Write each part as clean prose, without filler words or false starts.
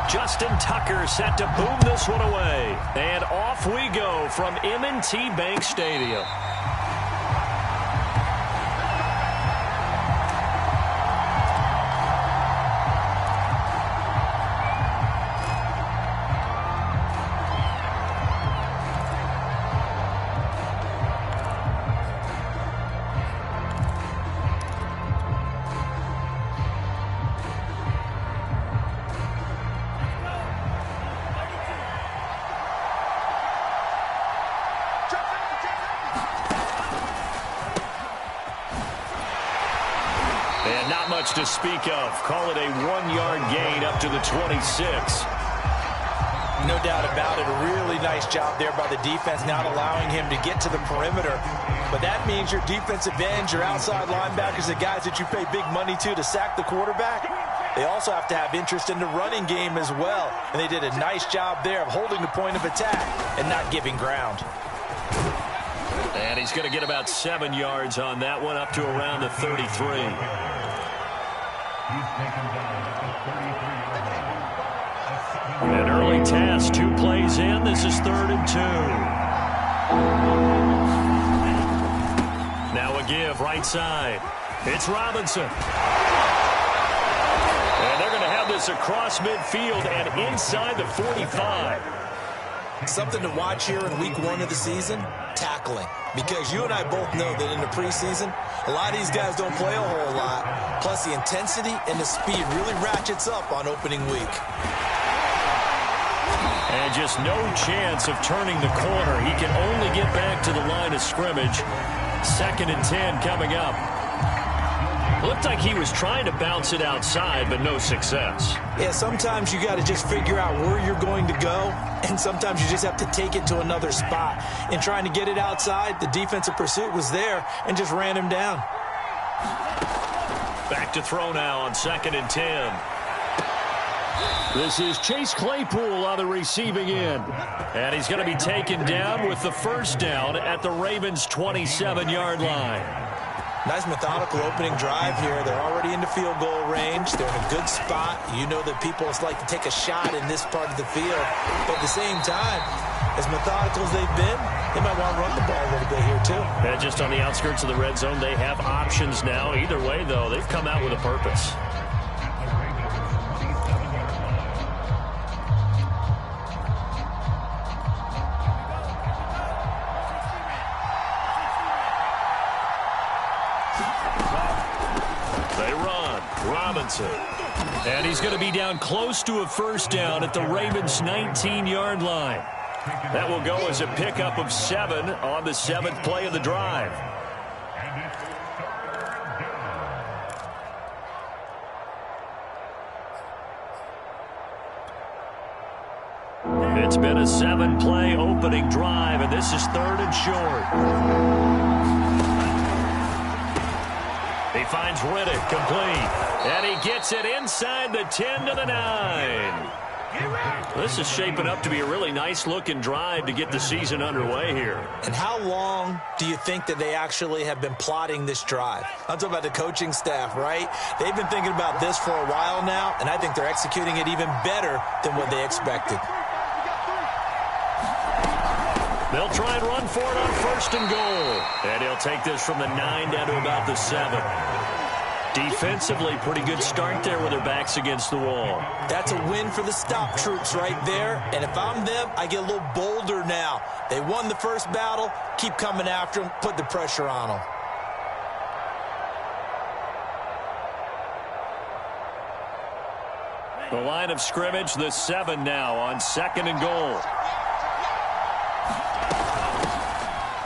Justin Tucker set to boom this one away. And off we go from M&T Bank Stadium. And not much to speak of. Call it a 1-yard gain up to the 26. No doubt about it. A really nice job there by the defense, not allowing him to get to the perimeter. But that means your defensive ends, your outside linebackers, the guys that you pay big money to sack the quarterback, they also have to have interest in the running game as well. And they did a nice job there of holding the point of attack and not giving ground. And he's going to get about 7 yards on that one, up to around the 33. An early test, 2 plays in. This is 3rd and 2. Now a give, right side. It's Robinson. And they're going to have this across midfield and inside the 45. Something to watch here in week 1 of the season, tackling. Because you and I both know that in the preseason, a lot of these guys don't play a whole lot. Plus the intensity and the speed really ratchets up on opening week. And just no chance of turning the corner. He can only get back to the line of scrimmage. 2nd and 10 coming up. Looked like he was trying to bounce it outside, but no success. Yeah, sometimes you got to just figure out where you're going to go, and sometimes you just have to take it to another spot. In trying to get it outside, the defensive pursuit was there and just ran him down. Back to throw now on 2nd and 10. This is Chase Claypool on the receiving end. And he's going to be taken down with the first down at the Ravens' 27-yard line. Nice methodical opening drive here. They're already into field goal range. They're in a good spot. You know that people like to take a shot in this part of the field. But at the same time, as methodical as they've been, they might want to run the ball a little bit here too. And just on the outskirts of the red zone, they have options now. Either way, though, they've come out with a purpose. And he's going to be down close to a first down at the Ravens' 19-yard line. That will go as a pickup of 7 on the 7th play of the drive. It's been a 7-play opening drive, and this is 3rd and short. He finds Riddick complete. And he gets it inside the 10 to the 9. This is shaping up to be a really nice-looking drive to get the season underway here. And how long do you think that they actually have been plotting this drive? I'm talking about the coaching staff, right? They've been thinking about this for a while now, and I think they're executing it even better than what they expected. They'll try and run for it on 1st and goal. And he'll take this from the 9 down to about the 7. Defensively, pretty good start there with their backs against the wall. That's a win for the stop troops right there. And if I'm them, I get a little bolder now. They won the first battle. Keep coming after them. Put the pressure on them. The line of scrimmage, the 7 now on 2nd and goal.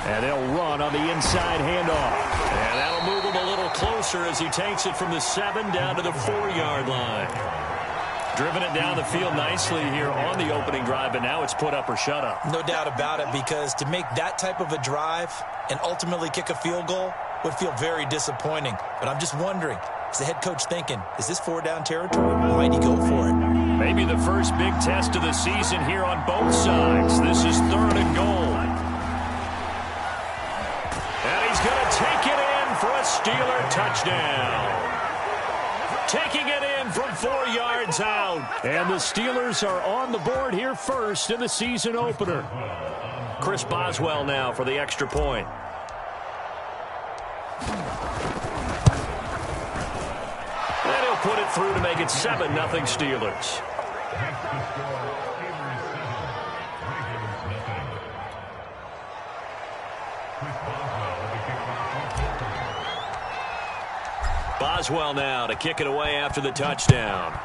And they'll run on the inside handoff. And that'll move him a little closer as he takes it from the 7 down to the 4-yard line. Driven it down the field nicely here on the opening drive, but now it's put up or shut up. No doubt about it, because to make that type of a drive and ultimately kick a field goal would feel very disappointing. But I'm just wondering, is the head coach thinking, is this 4-down territory? Might he go for it? Maybe the first big test of the season here on both sides. This is 3rd and goal. And he's going to take it in for a Steeler touchdown. taking it in from 4 yards out. And the Steelers are on the board here first in the season opener. Chris Boswell now for the extra point. And he'll put it through to make it 7-0 Steelers. Boswell now to kick it away after the touchdown.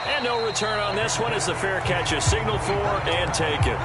And no return on this one as the fair catch is signaled for and taken.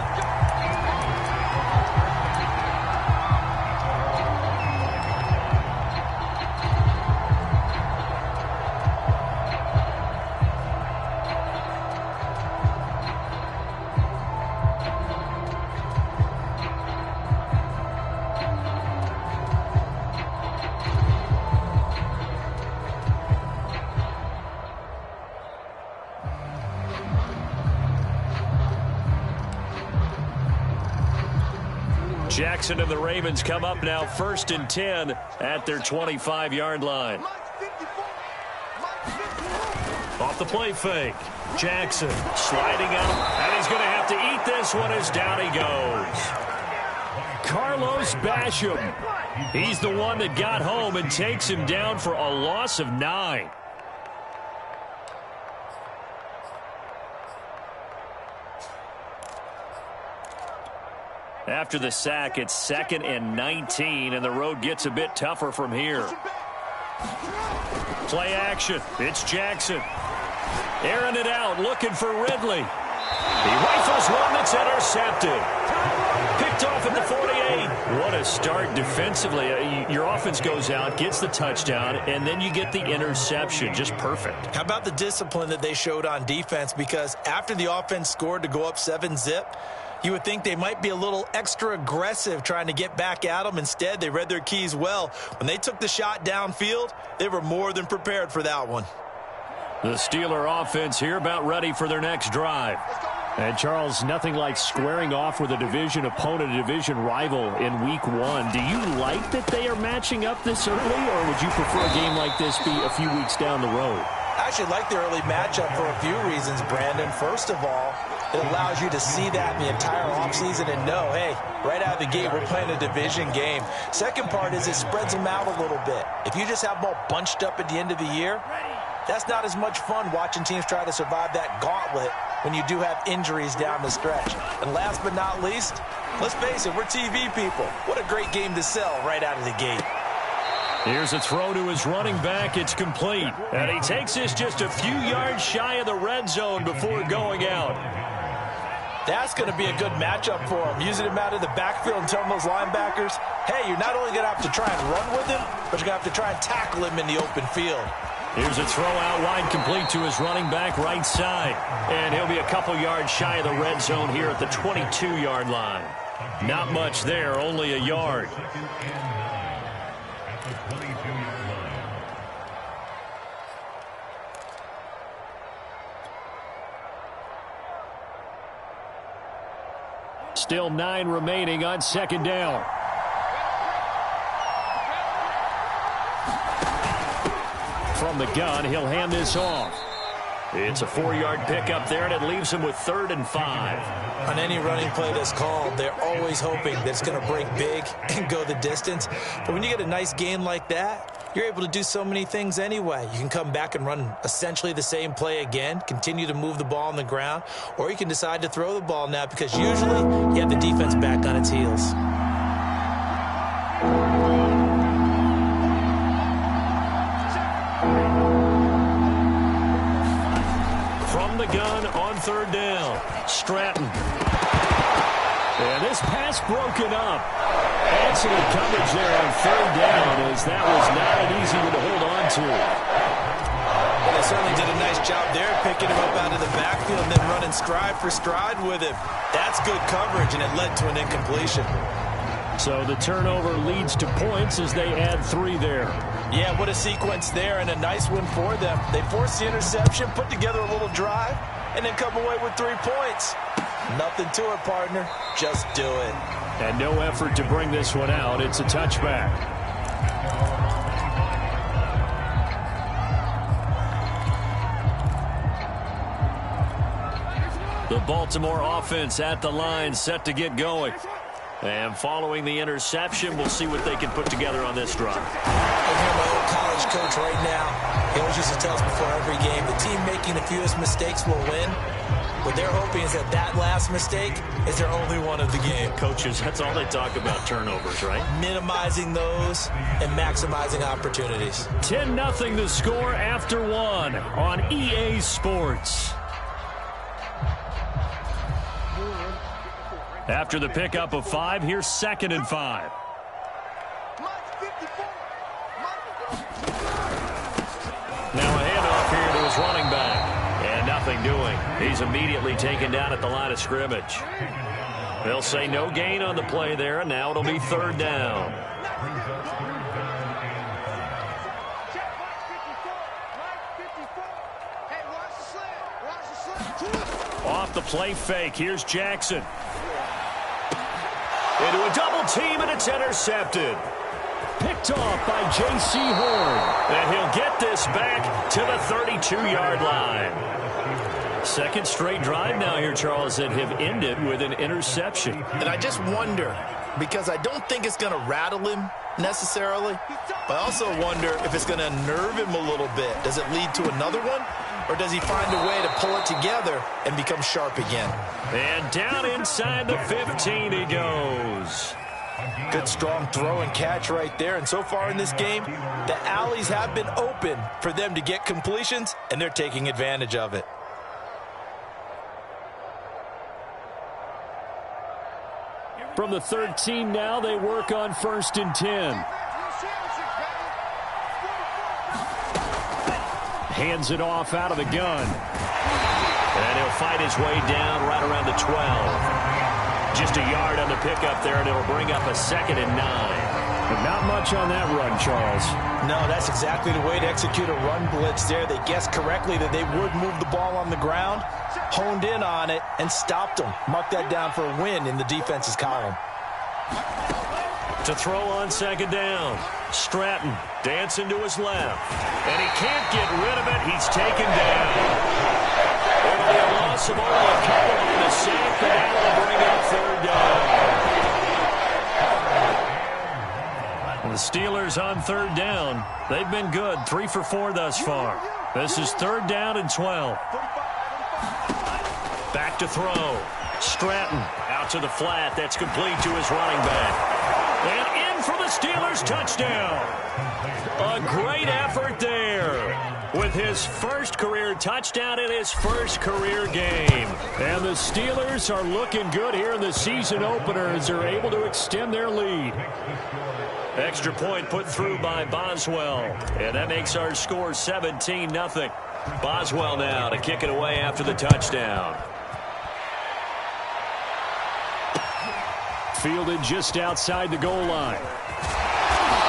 Jackson and the Ravens come up now 1st and 10 at their 25-yard line. Off the play fake. Jackson sliding out, and he's going to have to eat this one as down he goes. Carlos Basham. He's the one that got home and takes him down for a loss of 9. After the sack, it's 2nd and 19, and the road gets a bit tougher from here. Play action. It's Jackson. Airing it out, looking for Ridley. He rifles one that's intercepted. Picked off at the 48. What a start defensively. Your offense goes out, gets the touchdown, and then you get the interception. Just perfect. How about the discipline that they showed on defense? Because after the offense scored to go up 7-zip, you would think they might be a little extra aggressive trying to get back at them. Instead, they read their keys well. When they took the shot downfield, they were more than prepared for that one. The Steeler offense here about ready for their next drive. And, Charles, nothing like squaring off with a division opponent, a division rival in Week 1. Do you like that they are matching up this early, or would you prefer a game like this be a few weeks down the road? I actually like the early matchup for a few reasons, Brandon. First of all, it allows you to see that in the entire offseason and know, hey, right out of the gate, we're playing a division game. Second part is it spreads them out a little bit. If you just have them all bunched up at the end of the year, that's not as much fun watching teams try to survive that gauntlet when you do have injuries down the stretch. And last but not least, let's face it, we're TV people. What a great game to sell right out of the gate. Here's a throw to his running back. It's complete. And he takes this just a few yards shy of the red zone before going out. That's going to be a good matchup for him. Using him out of the backfield and telling those linebackers, hey, you're not only going to have to try and run with him, but you're going to have to try and tackle him in the open field. Here's a throw out wide complete to his running back right side. And he'll be a couple yards shy of the red zone here at the 22-yard line. Not much there, only a yard. Still 9 remaining on second down. From the gun, he'll hand this off. It's a 4-yard pickup there, and it leaves him with 3rd and 5. On any running play that's called, they're always hoping that it's going to break big and go the distance. But when you get a nice gain like that, you're able to do so many things anyway. You can come back and run essentially the same play again, continue to move the ball on the ground, or you can decide to throw the ball now because usually you have the defense back on its heels. From the gun on 3rd down, Stratton. And this pass broken up. Excellent coverage there on 3rd down, as that was not an easy one to hold on to. Well, they certainly did a nice job there, picking him up out of the backfield and then running stride for stride with him. That's good coverage, and it led to an incompletion. So the turnover leads to points as they add 3 there. Yeah, what a sequence there, and a nice win for them. They forced the interception, put together a little drive, and then come away with 3 points. Nothing to it, partner. Just do it. And no effort to bring this one out. It's a touchback. The Baltimore offense at the line, set to get going. And following the interception, we'll see what they can put together on this drive. I hear my old college coach right now. He always used to tell us before every game, the team making the fewest mistakes will win. What they're hoping is that last mistake is their only one of the game. Coaches, that's all they talk about, turnovers, right? Minimizing those and maximizing opportunities. 10-0 the score after one on EA Sports. After the pickup of 5, here's 2nd and 5. Now a handoff here to his running back. And nothing doing. He's immediately taken down at the line of scrimmage. They'll say no gain on the play there, and now it'll be 3rd down. Off the play fake, here's Jackson. Into a double team, and it's intercepted. Picked off by J.C. Horn. And he'll get this back to the 32-yard line. Second straight drive now here, Charles, that have ended with an interception. And I just wonder, because I don't think it's going to rattle him necessarily, but I also wonder if it's going to nerve him a little bit. Does it lead to another one? Or does he find a way to pull it together and become sharp again? And down inside the 15 he goes. Good strong throw and catch right there. And so far in this game, the alleys have been open for them to get completions, and they're taking advantage of it. From the 13 now, they work on 1st and 10. Hands it off out of the gun. And he'll fight his way down right around the 12. Just a yard on the pickup there, and it'll bring up a 2nd and 9. But not much on that run, Charles. No, that's exactly the way to execute a run blitz there. They guessed correctly that they would move the ball on the ground, honed in on it, and stopped them. Mark that down for a win in the defense's column. To throw on 2nd down. Stratton dancing to his left. And he can't get rid of it. He's taken down. It'll be a loss of only a couple on the sack, but that'll bring up 3rd down. And the Steelers on 3rd down. They've been good. 3 for 4 thus far. This is 3rd down and 12. Back to throw. Stratton out to the flat. That's complete to his running back. And in for the Steelers touchdown. A great effort there with his first career touchdown in his first career game. And the Steelers are looking good here in the season opener as they're able to extend their lead. Extra point put through by Boswell. And that makes our score 17-0. Boswell now to kick it away after the touchdown. Fielded just outside the goal line.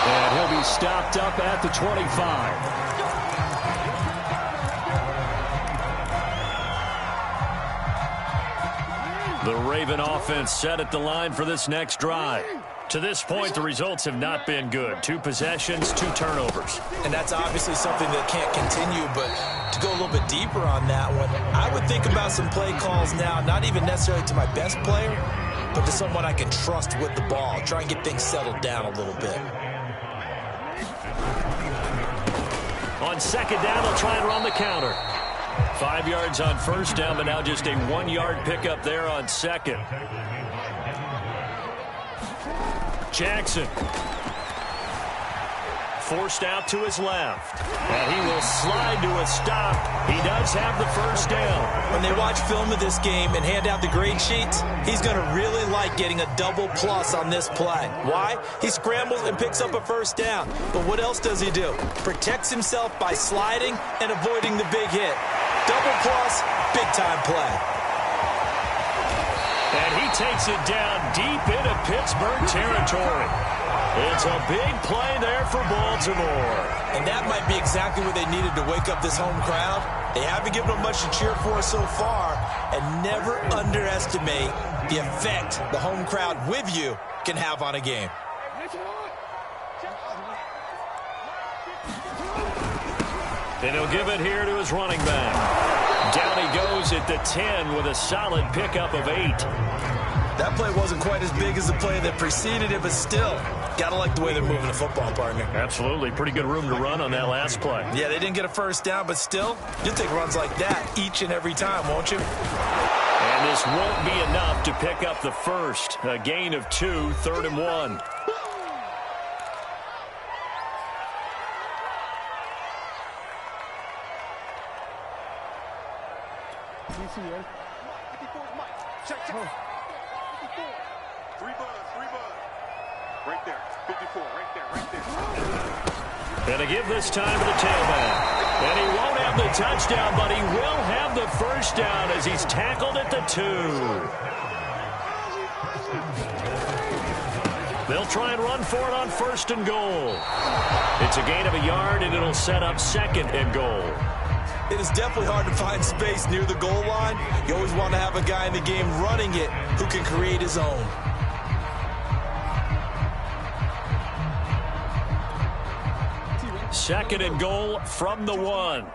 And he'll be stopped up at the 25. The Raven offense set at the line for this next drive. To this point, the results have not been good. 2 possessions, 2 turnovers. And that's obviously something that can't continue, but to go a little bit deeper on that one, I would think about some play calls now, not even necessarily to my best player, but to someone I can trust with the ball. Try and get things settled down a little bit. On 2nd down, they'll try and run the counter. 5 yards on 1st down, but now just a 1-yard pickup there on 2nd. Jackson. Forced out to his left. And he will slide to a stop. He does have the 1st down. When they watch film of this game and hand out the grade sheets, he's going to really like getting a double plus on this play. Why? He scrambles and picks up a 1st down. But what else does he do? Protects himself by sliding and avoiding the big hit. Double plus, big-time play. And he takes it down deep into Pittsburgh territory. It's a big play there for Baltimore. And that might be exactly what they needed to wake up this home crowd. They haven't given them much to cheer for so far. And never underestimate the effect the home crowd with you can have on a game. And he'll give it here to his running back. Down he goes at the 10 with a solid pickup of 8. That play wasn't quite as big as the play that preceded it, but still, gotta like the way they're moving the football, partner. Absolutely. Pretty good room to run on that last play. Yeah, they didn't get a first down, but still, you'll take runs like that each and every time, won't you? And this won't be enough to pick up the first. A gain of 2, 3rd and 1. Right there, 54, right there. And to give this time to the tailback. And he won't have the touchdown, but he will have the first down as he's tackled at the 2. They'll try and run for it on 1st and goal. It's a gain of a yard, and it'll set up 2nd and goal. It is definitely hard to find space near the goal line. You always want to have a guy in the game running it who can create his own. Second and goal from the 1.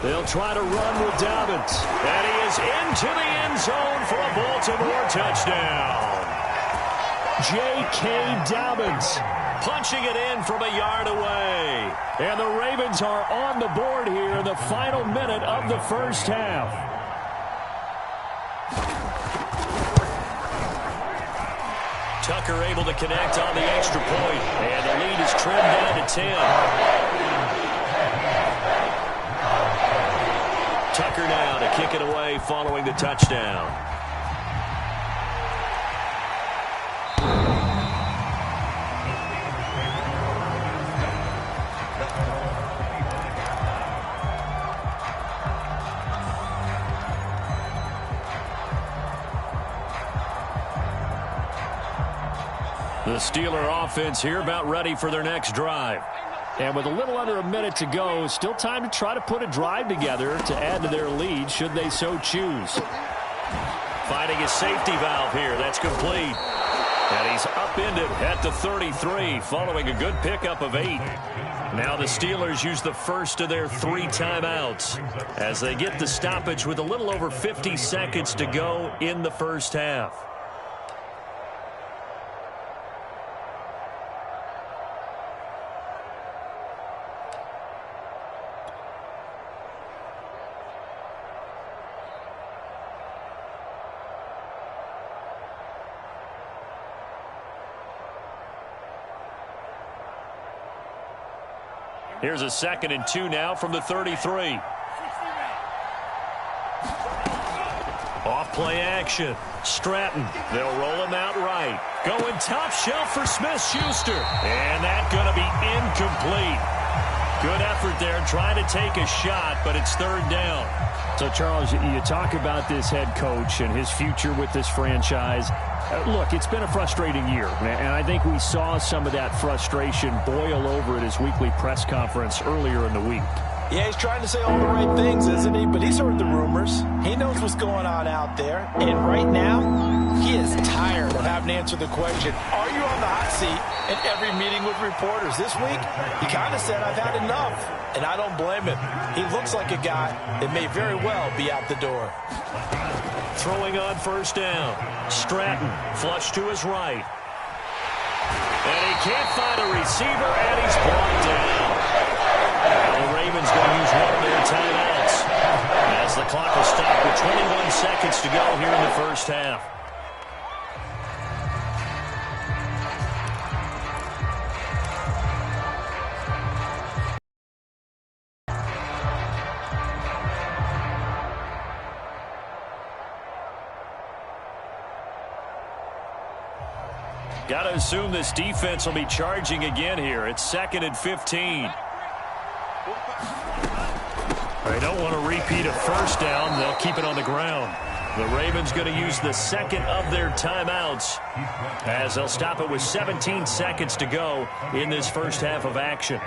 They'll try to run with Dobbins. And he is into the end zone for a Baltimore touchdown. J.K. Dobbins punching it in from a yard away. And the Ravens are on the board here in the final minute of the first half. Tucker able to connect on the extra point, and the lead is trimmed down to 10. Tucker now to kick it away following the touchdown. The Steeler offense here about ready for their next drive. And with a little under a minute to go, still time to try to put a drive together to add to their lead should they so choose. Finding his safety valve here. That's complete. And he's upended at the 33 following a good pickup of 8. Now the Steelers use the first of their 3 timeouts as they get the stoppage with a little over 50 seconds to go in the first half. Here's a 2nd and 2 now from the 33. Off play action. Stratton. They'll roll him out right. Going top shelf for Smith-Schuster. And that's going to be incomplete. Good effort there trying to take a shot, but it's 3rd down. So, Charles, you talk about this head coach and his future with this franchise. Look, it's been a frustrating year, and I think we saw some of that frustration boil over at his weekly press conference earlier in the week. Yeah, he's trying to say all the right things, isn't he? But he's heard the rumors. He knows what's going on out there. And right now, he is tired of having to answer the question, are you on the hot seat in every meeting with reporters? This week, he kind of said, I've had enough. And I don't blame him. He looks like a guy that may very well be out the door. Throwing on 1st down. Stratton flush to his right. And he can't find a receiver, and he's brought down. Now the Ravens going to use one of their timeouts as the clock will stop with 21 seconds to go here in the first half. Got to assume this defense will be charging again here. It's 2nd and 15. They don't want to repeat a first down. They'll keep it on the ground. The Ravens going to use the 2nd of their timeouts as they'll stop it with 17 seconds to go in this first half of action.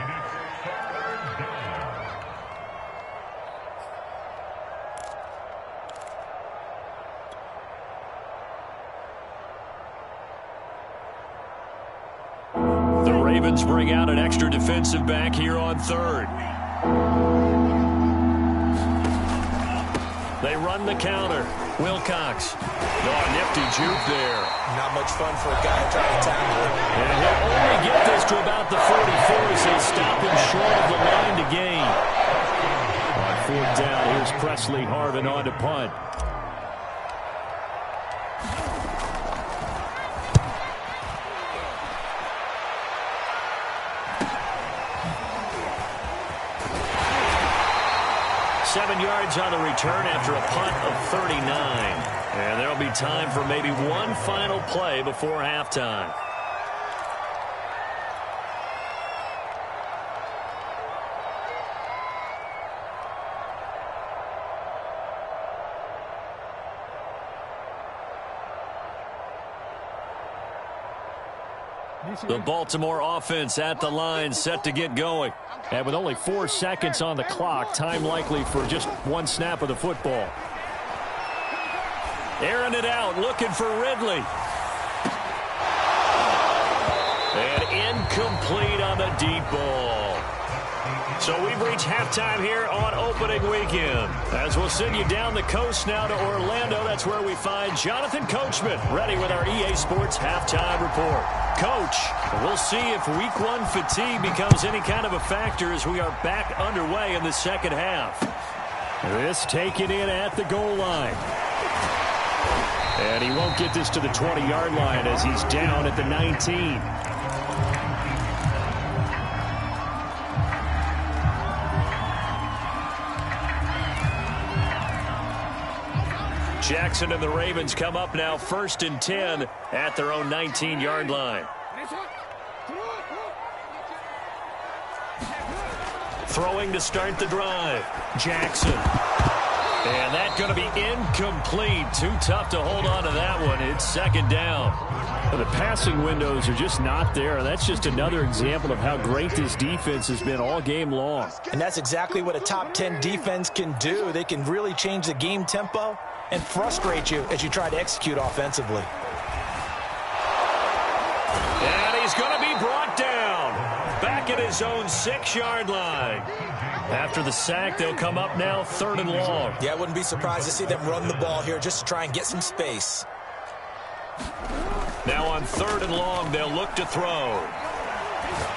The Ravens bring out an extra defensive back here on third. They run the counter. Wilcox. Oh, nifty juke there. Not much fun for a guy trying to tackle it. And he'll only get this to about the 44 as they stop him short of the line to gain. On fourth down, here's Presley Harvin on to punt. Seven yards on the return after a punt of 39. And there'll be time for maybe one final play before halftime. The Baltimore offense at the line, set to get going. And with only 4 seconds on the clock, time likely for just one snap of the football. Airing it out, looking for Ridley. And incomplete on the deep ball. So we've reached halftime here on opening weekend. As we'll send you down the coast now to Orlando, that's where we find Jonathan Coachman ready with our EA Sports Halftime Report. Coach, we'll see if Week 1 fatigue becomes any kind of a factor as we are back underway in the second half. This taken in at the goal line. And he won't get this to the 20-yard line as he's down at the 19. Jackson and the Ravens come up now 1st and 10 at their own 19-yard line. Throwing to start the drive. Jackson. And that's going to be incomplete. Too tough to hold on to that one. It's second down. Well, the passing windows are just not there. That's just another example of how great this defense has been all game long. And that's exactly what a top 10 defense can do. They can really change the game tempo and frustrate you as you try to execute offensively. And he's going to be brought down. Back at his own 6-yard line. After the sack, they'll come up now 3rd and long. Yeah, I wouldn't be surprised to see them run the ball here just to try and get some space. Now on 3rd and long, they'll look to throw.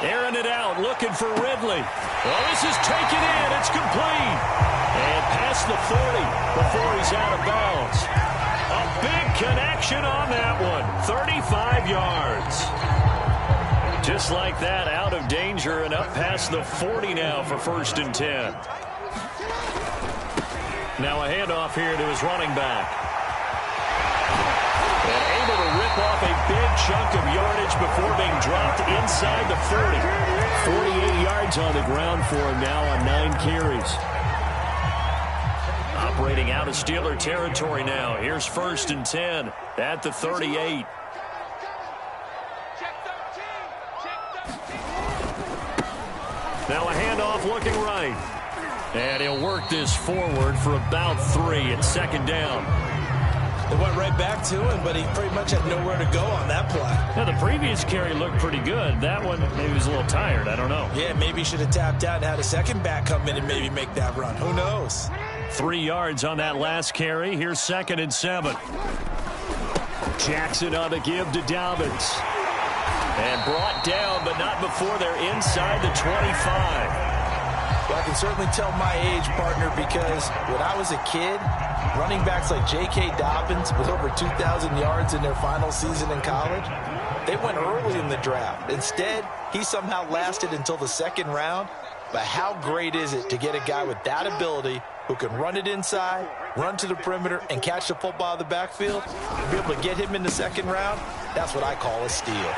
Airing it out, looking for Ridley. Well, this is taken in. It's complete. And past the 40 before he's out of bounds. A big connection on that one. 35 yards. Just like that, out of danger and up past the 40 now for 1st and 10. Now a handoff here to his running back. And able to rip off a big chunk of yardage before being dropped inside the 40. 48 yards on the ground for him now on 9 carries. Operating out of Steeler territory now. Here's 1st and 10 at the 38. Now a handoff looking right. And he'll work this forward for about 3 at 2nd down. They went right back to him, but he pretty much had nowhere to go on that play. Now, the previous carry looked pretty good. That one, maybe he was a little tired. I don't know. Yeah, maybe he should have tapped out and had a second back come in and maybe make that run. Who knows? 3 yards on that last carry. Here's 2nd and 7. Jackson on the give to Dobbins. And brought down, but not before they're inside the 25. Well, I can certainly tell my age, partner, because when I was a kid, running backs like J.K. Dobbins with over 2,000 yards in their final season in college, they went early in the draft. Instead, he somehow lasted until the 2nd round. But how great is it to get a guy with that ability who can run it inside, run to the perimeter, and catch the football out of the backfield? Be able to get him in the 2nd round, that's what I call a steal.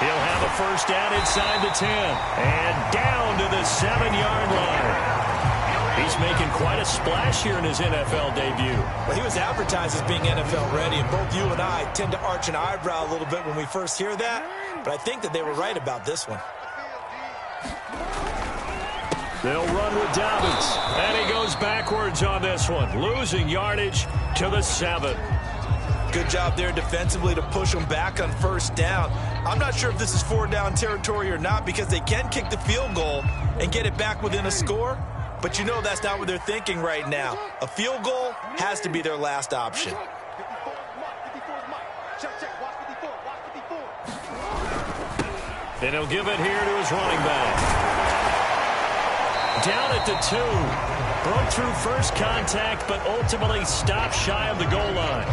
He'll have a first down inside the 10. And down to the 7-yard line. He's making quite a splash here in his NFL debut. Well, he was advertised as being NFL ready, and both you and I tend to arch an eyebrow a little bit when we first hear that. But I think that they were right about this one. They'll run with Dobbins. And he goes backwards on this one, losing yardage to the 7. Good job there defensively to push them back on first down. I'm not sure if this is 4-down territory or not because they can kick the field goal and get it back within a score. But you know that's not what they're thinking right now. A field goal has to be their last option. And he'll give it here to his running back. Down at the 2. Broke through first contact, but ultimately stopped shy of the goal line.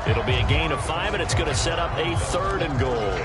It'll be a gain of 5, and it's going to set up a 3rd and goal.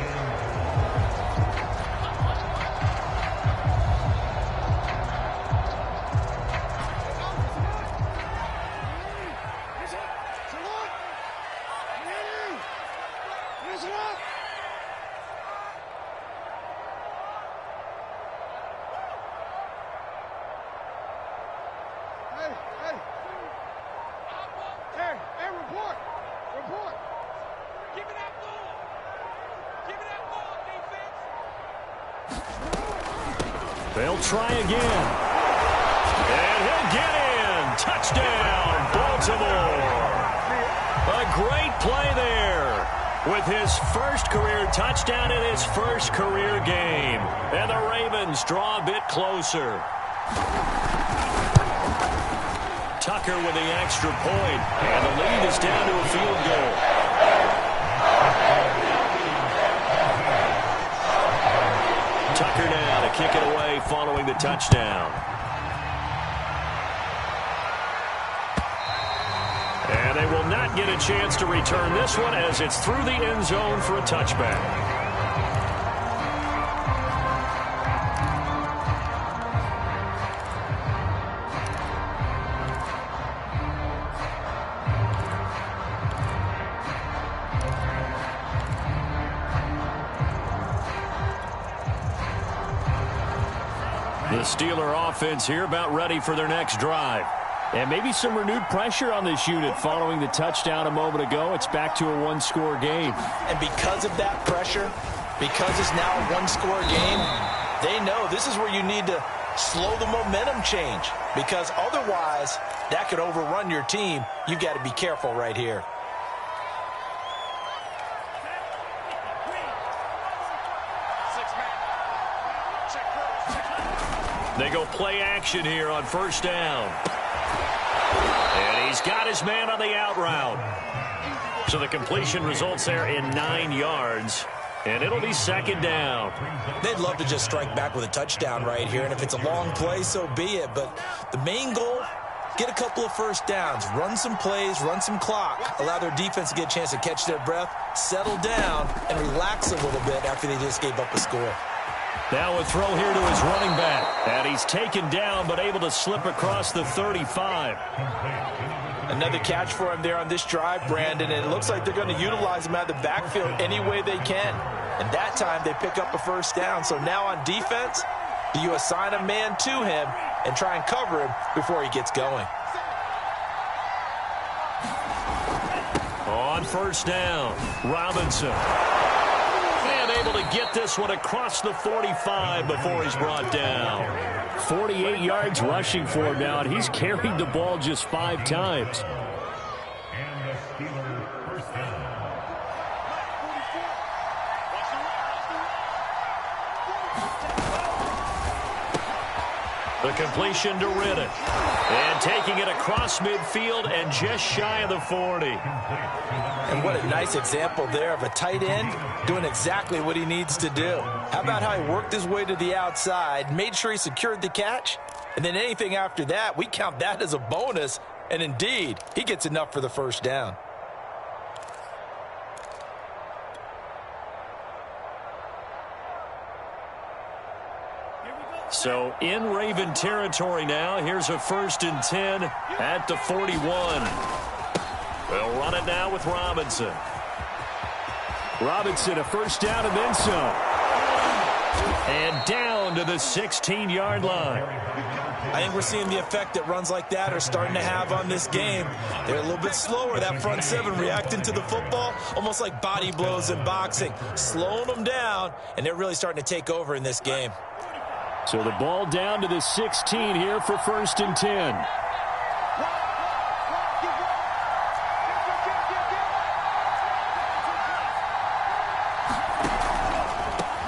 They'll try again. And he'll get in. Touchdown, Baltimore. A great play there with his first career touchdown in his first career game. And the Ravens draw a bit closer. Tucker with the extra point. And the lead is down to a field goal. Tucker now to kick it away following the touchdown. And they will not get a chance to return this one as it's through the end zone for a touchback. The Steeler offense here about ready for their next drive. And maybe some renewed pressure on this unit following the touchdown a moment ago. It's back to a one-score game. And because of that pressure, because it's now a one-score game, they know this is where you need to slow the momentum change. Because otherwise, that could overrun your team. You've got to be careful right here. They go play action here on first down. And he's got his man on the out route. So the completion results there in 9 yards. And it'll be second down. They'd love to just strike back with a touchdown right here. And if it's a long play, so be it. But the main goal, get a couple of first downs. Run some plays, run some clock. Allow their defense to get a chance to catch their breath, settle down, and relax a little bit after they just gave up a score. Now a throw here to his running back. And he's taken down but able to slip across the 35. Another catch for him there on this drive, Brandon. And it looks like they're going to utilize him out of the backfield any way they can. And that time they pick up a first down. So now on defense, do you assign a man to him and try and cover him before he gets going? On first down, Robinson. And able to get this one across the 45 before he's brought down. 48 yards rushing for him now, and he's carried the ball just 5 times. The completion to Riddick. And taking it across midfield and just shy of the 40. And what a nice example there of a tight end doing exactly what he needs to do. How about how he worked his way to the outside, made sure he secured the catch, and then anything after that, we count that as a bonus. And indeed, he gets enough for the first down. So in Raven territory now. Here's a 1st and 10 at the 41. They'll run it now with Robinson. Robinson, a first down and then some. And down to the 16-yard line. I think we're seeing the effect that runs like that are starting to have on this game. They're a little bit slower, that front seven reacting to the football, almost like body blows in boxing, slowing them down, and they're really starting to take over in this game. So the ball down to the 16 here for 1st and 10.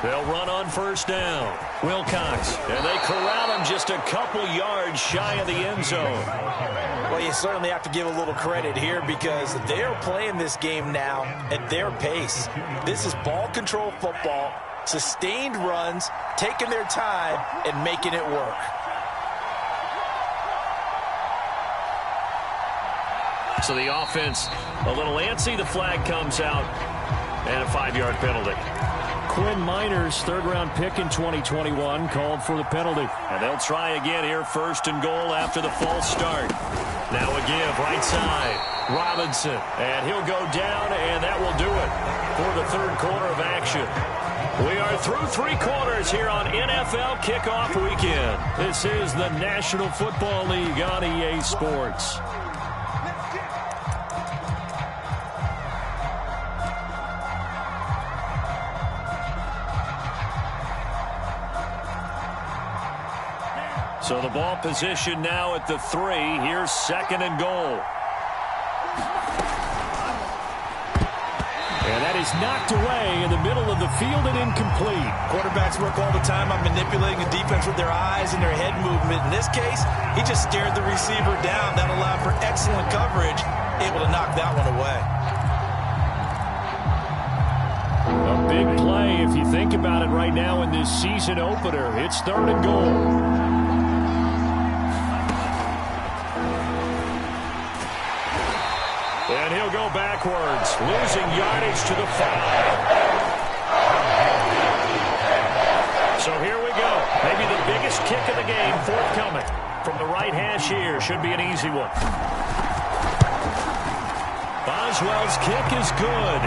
They'll run on first down. Wilcox, and they corral him just a couple yards shy of the end zone. Well, you certainly have to give a little credit here because they're playing this game now at their pace. This is ball control football, sustained runs, taking their time, and making it work. So the offense a little antsy. The flag comes out, and a 5-yard penalty. Quinn Miners, third-round pick in 2021, called for the penalty. And they'll try again here, first and goal after the false start. Now a give, right side. Robinson, and he'll go down, and that will do it for the third quarter of action. We are through 3 quarters here on NFL Kickoff Weekend. This is the National Football League on EA Sports. So the ball position now at the 3. Here's second and goal. And that is knocked away in the middle of the field and incomplete. Quarterbacks work all the time on manipulating the defense with their eyes and their head movement. In this case, he just stared the receiver down. That allowed for excellent coverage, able to knock that one away. A big play if you think about it right now in this season opener. It's third and goal. And he'll go backwards, losing yardage to the 5. So here we go. Maybe the biggest kick of the game forthcoming. From the right hash here, should be an easy one. Boswell's kick is good.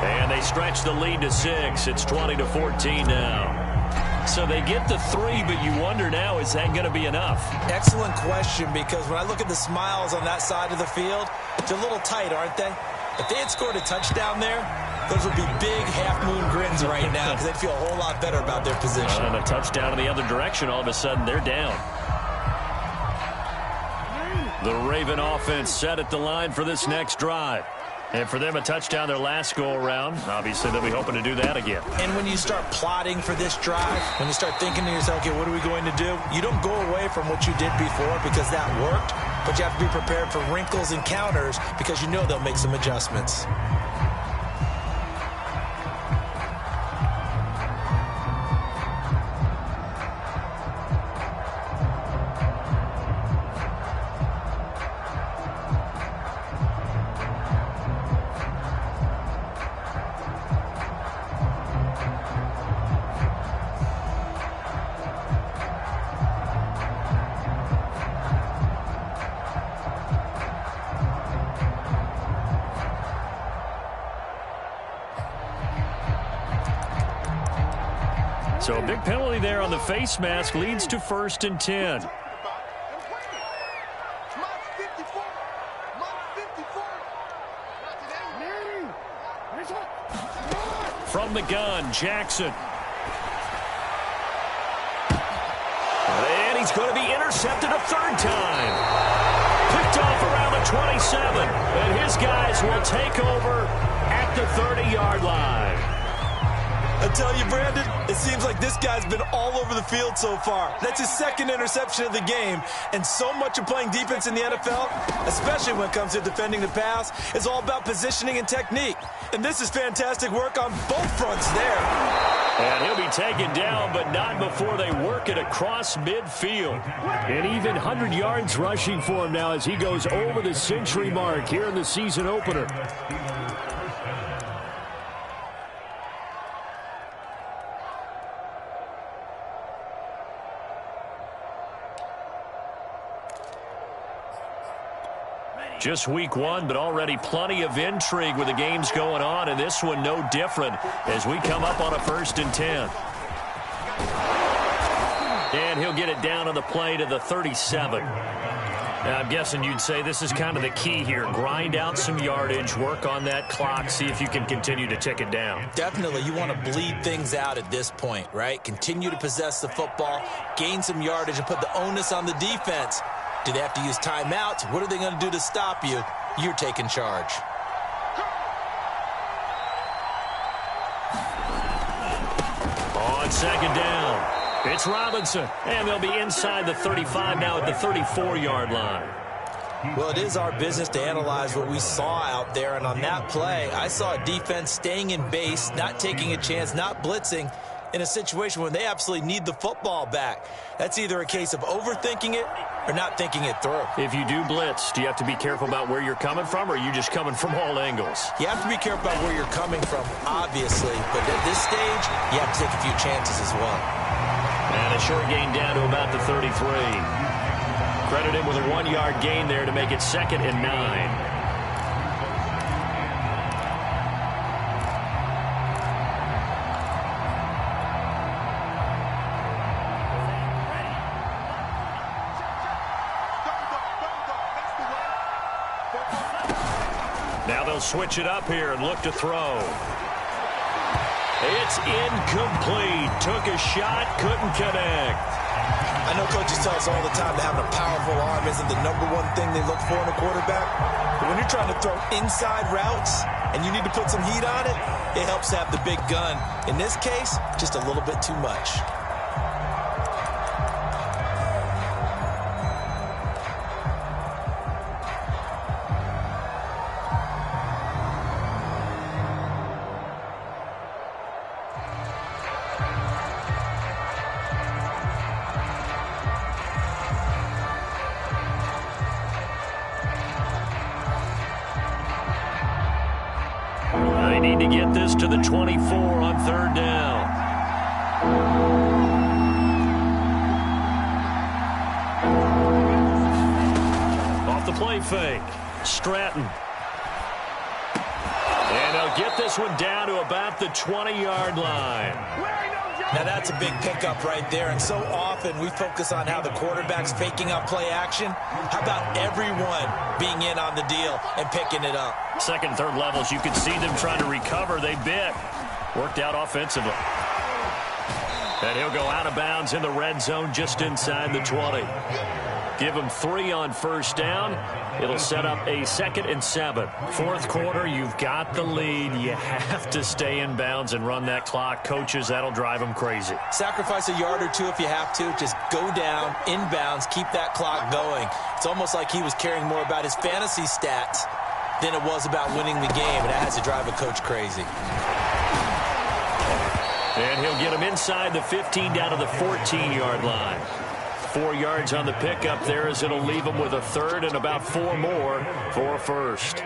And they stretch the lead to 6. It's 20-14 now. So they get the 3, but you wonder now, is that going to be enough? Excellent question, because when I look at the smiles on that side of the field, they're a little tight, aren't they? If they had scored a touchdown there, those would be big half-moon grins right now because they'd feel a whole lot better about their position. And a touchdown in the other direction, all of a sudden they're down. The Raven offense set at the line for this next drive. And for them, a touchdown their last go-around. Obviously, they'll be hoping to do that again. And when you start plotting for this drive, when you start thinking to yourself, okay, what are we going to do? You don't go away from what you did before because that worked, but you have to be prepared for wrinkles and counters because you know they'll make some adjustments. So a big penalty there on the face mask leads to 1st and 10. From the gun, Jackson. And he's going to be intercepted a 3rd time. Picked off around the 27. And his guys will take over at the 30-yard line. I tell you, Brandon, it seems like this guy's been all over the field so far. That's his 2nd interception of the game. And so much of playing defense in the NFL, especially when it comes to defending the pass, is all about positioning and technique. And this is fantastic work on both fronts there. And he'll be taken down, but not before they work it across midfield. And even 100 yards rushing for him now as he goes over the century mark here in the season opener. Just week 1, but already plenty of intrigue with the games going on, and this one no different as we come up on a 1st and 10. And he'll get it down on the play to the 37. Now, I'm guessing you'd say this is kind of the key here. Grind out some yardage, work on that clock, see if you can continue to tick it down. Definitely, you want to bleed things out at this point, right? Continue to possess the football, gain some yardage, and put the onus on the defense. Do they have to use timeouts? What are they going to do to stop you? You're taking charge. second down. It's Robinson, and they'll be inside the 35 now at the 34-yard line. Well, it is our business to analyze what we saw out there, and on that play, I saw a defense staying in base, not taking a chance, not blitzing in a situation when they absolutely need the football back. That's either a case of overthinking it or not thinking it through. If you do blitz, do you have to be careful about where you're coming from, or are you just coming from all angles? You have to be careful about where you're coming from, obviously, but at this stage, you have to take a few chances as well. And a short gain down to about the 33. Credit him with a 1-yard gain there to make it 2nd and 9. Now they'll switch it up here and look to throw. It's incomplete. Took a shot, couldn't connect. I know coaches tell us all the time that having a powerful arm isn't the #1 thing they look for in a quarterback. But when you're trying to throw inside routes and you need to put some heat on it, it helps to have the big gun. In this case, just a little bit too much. They need to get this to the 24 on 3rd down. Off the play fake. Stratton. And they'll get this one down to about the 20-yard line. Now that's a big pickup right there, and so often we focus on how the quarterback's faking up play action. How about everyone being in on the deal and picking it up? 2nd and 3rd levels, you can see them trying to recover. They bit. Worked out offensively. And he'll go out of bounds in the red zone just inside the 20. Give him 3 on 1st down. It'll set up a 2nd and 7. 4th quarter, you've got the lead. You have to stay in bounds and run that clock. Coaches, that'll drive them crazy. Sacrifice a yard or two if you have to. Just go down, in bounds, keep that clock going. It's almost like he was caring more about his fantasy stats than it was about winning the game, and that has to drive a coach crazy. And he'll get him inside the 15 down to the 14-yard line. 4 yards on the pickup there as it'll leave him with a 3rd and about 4 more for a 1st.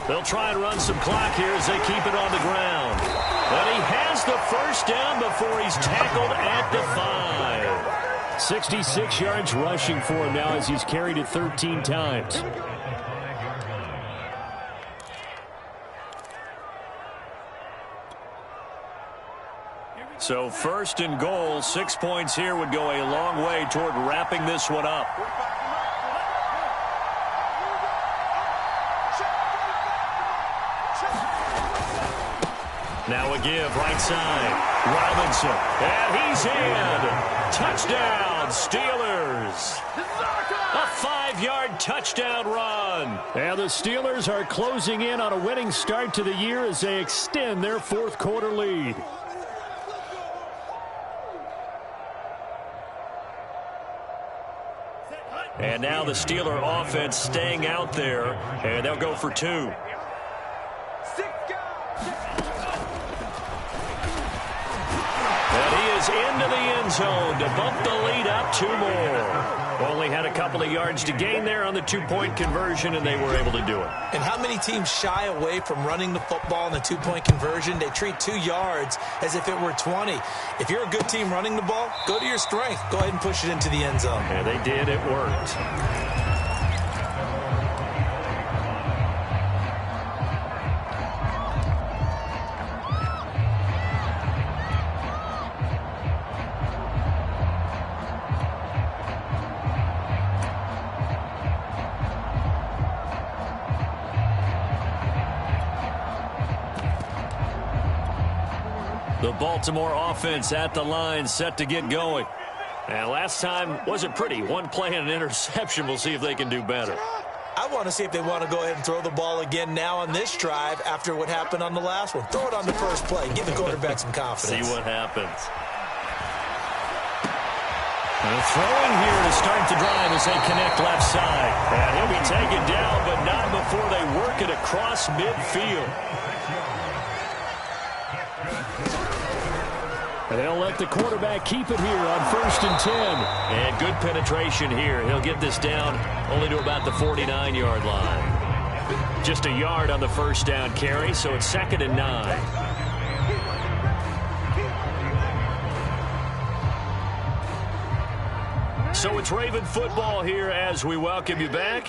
They'll try and run some clock here as they keep it on the ground. And he has the 1st down before he's tackled at the 5. 66 yards rushing for him now as he's carried it 13 times. So 1st and goal, 6 points here would go a long way toward wrapping this one up. Now a give, right side. Robinson, and he's in. Touchdown, Steelers. A 5-yard touchdown run. And the Steelers are closing in on a winning start to the year as they extend their 4th quarter lead. And now the Steeler offense staying out there, and they'll go for 2. Into the end zone to bump the lead up 2 more. Only had a couple of yards to gain there on the 2-point conversion, and they were able to do it. And how many teams shy away from running the football in the 2-point conversion? They treat 2 yards as if it were 20. If you're a good team running the ball, go to your strength. Go ahead and push it into the end zone. Yeah, they did. It worked. The Baltimore offense at the line, set to get going. And last time wasn't pretty. One play and an interception. We'll see if they can do better. I want to see if they want to go ahead and throw the ball again now on this drive after what happened on the last one. Throw it on the first play. Give the quarterback some confidence. See what happens. And throwing here to start the drive as they connect left side. And he'll be taken down, but not before they work it across midfield. And they'll let the quarterback keep it here on 1st and 10. And good penetration here. He'll get this down only to about the 49-yard line. Just a yard on the first down carry, so it's 2nd and 9. So it's Raven football here as we welcome you back.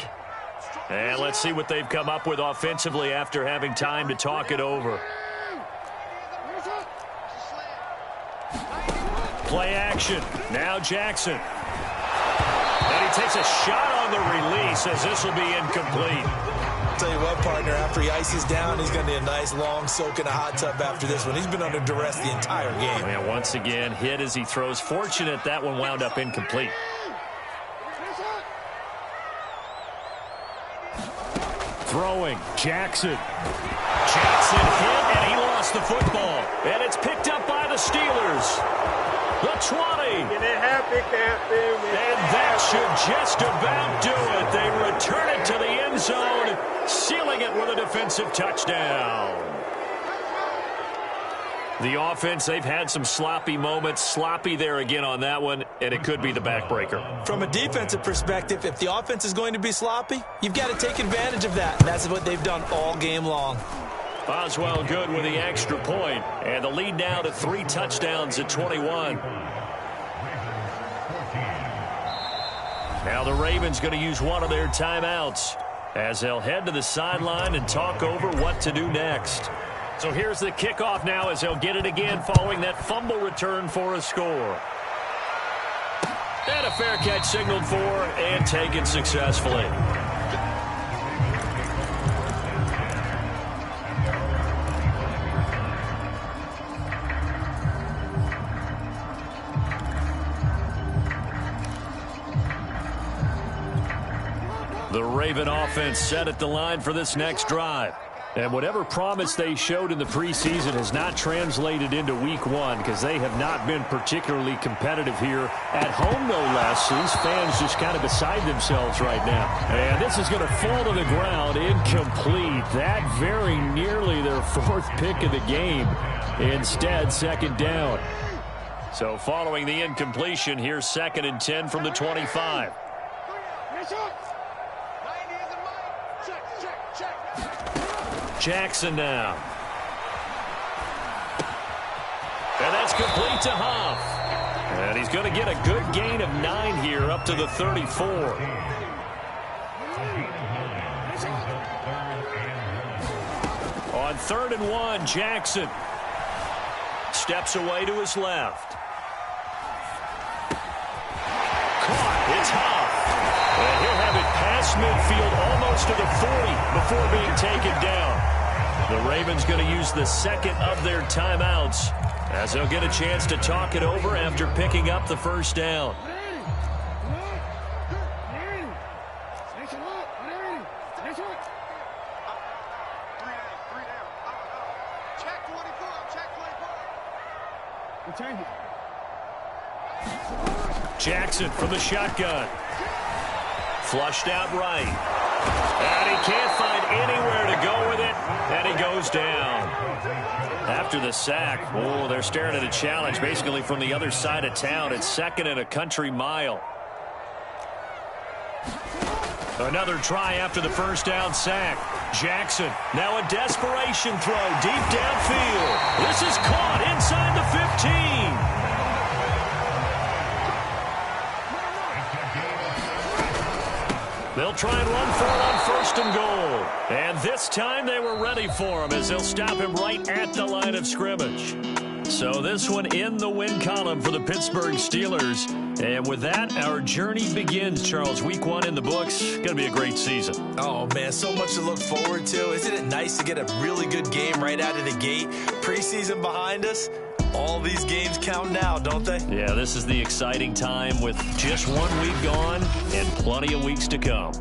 And let's see what they've come up with offensively after having time to talk it over. Play action. Now Jackson. And he takes a shot on the release as this will be incomplete. Tell you what, partner, after he ices down, he's going to need a nice long soak in a hot tub after this one. He's been under duress the entire game. And once again, hit as he throws. Fortunate that one wound up incomplete. Throwing. Jackson. Jackson hit, and he lost the football. And it's picked up by the Steelers. The 20. And that should just about do it. They return it to the end zone, sealing it with a defensive touchdown. The offense, they've had some sloppy moments. Sloppy there again on that one, and it could be the backbreaker. From a defensive perspective, if the offense is going to be sloppy, you've got to take advantage of that. And that's what they've done all game long. Boswell good with the extra point, and the lead now to 3 touchdowns at 21. Now the Ravens going to use one of their timeouts as they'll head to the sideline and talk over what to do next. So here's the kickoff now as they'll get it again following that fumble return for a score. And a fair catch signaled for and taken successfully. The Raven offense set at the line for this next drive. And whatever promise they showed in the preseason has not translated into week 1 because they have not been particularly competitive here at home, no less. These fans just kind of beside themselves right now. And this is going to fall to the ground, incomplete. That very nearly their 4th pick of the game. Instead, 2nd down. So following the incompletion, here's 2nd and 10 from the 25. Jackson now. And that's complete to Huff. And he's going to get a good gain of 9 here up to the 34. On 3rd and 1, Jackson steps away to his left. Caught. It's Huff. And he'll have it past midfield almost to the 40 before being taken down. The Ravens going to use the 2nd of their timeouts as they'll get a chance to talk it over after picking up the 1st down. Jackson from the shotgun. Flushed out right. And he can't find anywhere to go with it, and he goes down. After the sack, oh, they're staring at a challenge basically from the other side of town. It's 2nd and a country mile. Another try after the 1st down sack. Jackson, now a desperation throw deep downfield. This is caught inside the 15. They'll try and run for it on 1st and goal. And this time they were ready for him as they'll stop him right at the line of scrimmage. So this one in the win column for the Pittsburgh Steelers. And with that, our journey begins, Charles. Week 1 in the books. Going to be a great season. Oh, man, so much to look forward to. Isn't it nice to get a really good game right out of the gate? Preseason behind us. All these games count now, don't they? Yeah, this is the exciting time with just 1 week gone and plenty of weeks to come.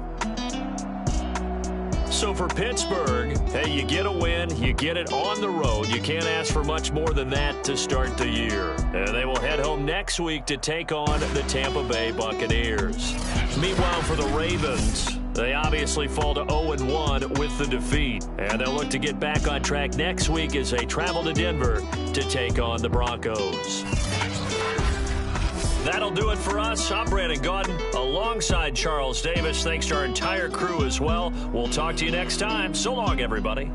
So for Pittsburgh, hey, you get a win, you get it on the road. You can't ask for much more than that to start the year. And they will head home next week to take on the Tampa Bay Buccaneers. Meanwhile, for the Ravens, they obviously fall to 0-1 with the defeat. And they'll look to get back on track next week as they travel to Denver to take on the Broncos. That'll do it for us. I'm Brandon Gaudin alongside Charles Davis. Thanks to our entire crew as well. We'll talk to you next time. So long, everybody.